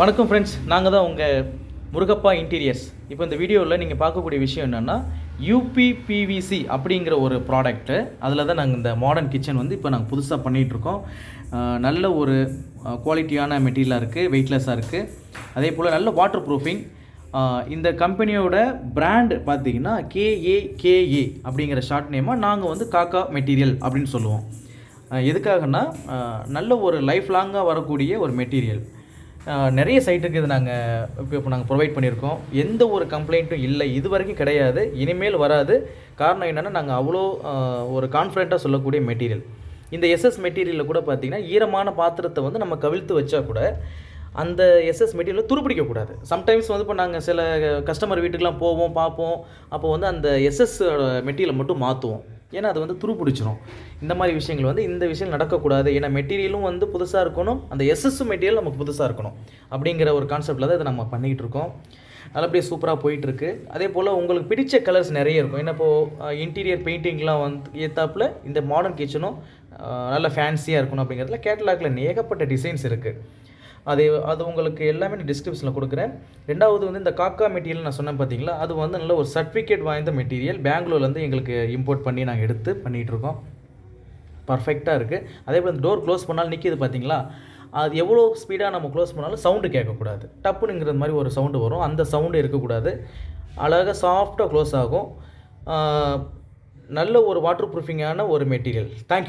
வணக்கம் ஃப்ரெண்ட்ஸ், நாங்கள் தான் உங்கள் முருகப்பா இன்டீரியர்ஸ். இப்போ இந்த வீடியோவில் நீங்கள் பார்க்கக்கூடிய விஷயம் என்னென்னா, யூபிபிவிசி அப்படிங்கிற ஒரு ப்ராடக்ட்டு. அதில் தான் நாங்கள் இந்த மாடர்ன் கிச்சன் வந்து இப்போ நாங்கள் புதுசாக பண்ணிகிட்ருக்கோம். நல்ல ஒரு குவாலிட்டியான மெட்டீரியலாக இருக்குது, வெயிட்லெஸ்ஸாக இருக்குது. அதே போல் நல்ல வாட்டர் ப்ரூஃபிங். இந்த கம்பெனியோட பிராண்டு பார்த்திங்கன்னா KAKA அப்படிங்கிற ஷார்ட் நேமாக நாங்கள் வந்து காக்கா மெட்டீரியல் அப்படின்னு சொல்லுவோம். எதுக்காகனா நல்ல ஒரு லைஃப் லாங்காக வரக்கூடிய ஒரு மெட்டீரியல். நிறைய சைட்டுக்கு இது இப்போ நாங்கள் ப்ரொவைட் பண்ணியிருக்கோம். எந்த ஒரு கம்ப்ளைண்ட்டும் இல்லை, இது வரைக்கும் கிடையாது, இனிமேல் வராது. காரணம் என்னென்னா, நாங்கள் அவ்வளோ ஒரு கான்ஃபிடென்ட்டாக சொல்லக்கூடிய மெட்டீரியல். இந்த SS மெட்டீரியலில் கூட பார்த்திங்கன்னா, ஈரமான பாத்திரத்தை வந்து நம்ம கவிழ்த்து வச்சா கூட அந்த SS மெட்டீரியலை துருப்பிடிக்கக்கூடாது. சம்டைம்ஸ் வந்து இப்போ நாங்கள் சில கஸ்டமர் வீட்டுக்கெலாம் போவோம், பார்ப்போம். அப்போ வந்து அந்த SS மெட்டீரியலை மட்டும் மாற்றுவோம். ஏன்னா அது வந்து துருப்பிடிச்சிரும். இந்த மாதிரி விஷயங்கள் வந்து இந்த விஷயம் நடக்கக்கூடாது. ஏன்னா மெட்டீரியலும் வந்து புதுசாக இருக்கணும், அந்த SS மெட்டீரியல் நமக்கு புதுசாக இருக்கணும் அப்படிங்கிற ஒரு கான்செப்டில் தான் இதை நம்ம பண்ணிக்கிட்டு இருக்கோம். நல்லபடியாக சூப்பராக போயிட்டுருக்கு. அதே போல் உங்களுக்கு பிடிச்ச கலர்ஸ் நிறைய இருக்கும். ஏன்னா இப்போது இன்டீரியர் பெயிண்டிங்லாம் வந்து ஏற்றாப்பில் இந்த மாடர்ன் கிச்சனும் நல்லா ஃபேன்சியாக இருக்கணும் அப்படிங்கிறதுல கேட்டலாகில் ஏகப்பட்ட டிசைன்ஸ் இருக்குது. அது உங்களுக்கு எல்லாமே நான் டிஸ்கிரிப்ஷனில் கொடுக்குறேன். ரெண்டாவது வந்து இந்த காக்கா மெட்டீரியல் நான் சொன்னேன் பார்த்தீங்களா, அது வந்து நல்ல ஒரு சர்டிஃபிகேட் வாய்ந்த மெட்டீரியல். பெங்களூர்லேருந்து எங்களுக்கு இம்போர்ட் பண்ணி நாங்கள் எடுத்து பண்ணிகிட்ருக்கோம். பர்ஃபெக்டாக இருக்குது. அதே போல் இந்த டோர் க்ளோஸ் பண்ணாலும் நிற்கிது பார்த்தீங்களா, அது எவ்வளோ ஸ்பீடாக நம்ம க்ளோஸ் பண்ணாலும் சவுண்டு கேட்கக்கூடாது. டப்புனுங்கிற மாதிரி ஒரு சவுண்டு வரும், அந்த சவுண்டு இருக்கக்கூடாது. அழகாக சாஃப்டாக க்ளோஸ் ஆகும். நல்ல ஒரு வாட்டர் ப்ரூஃபிங்கான ஒரு மெட்டீரியல். தேங்க்யூ.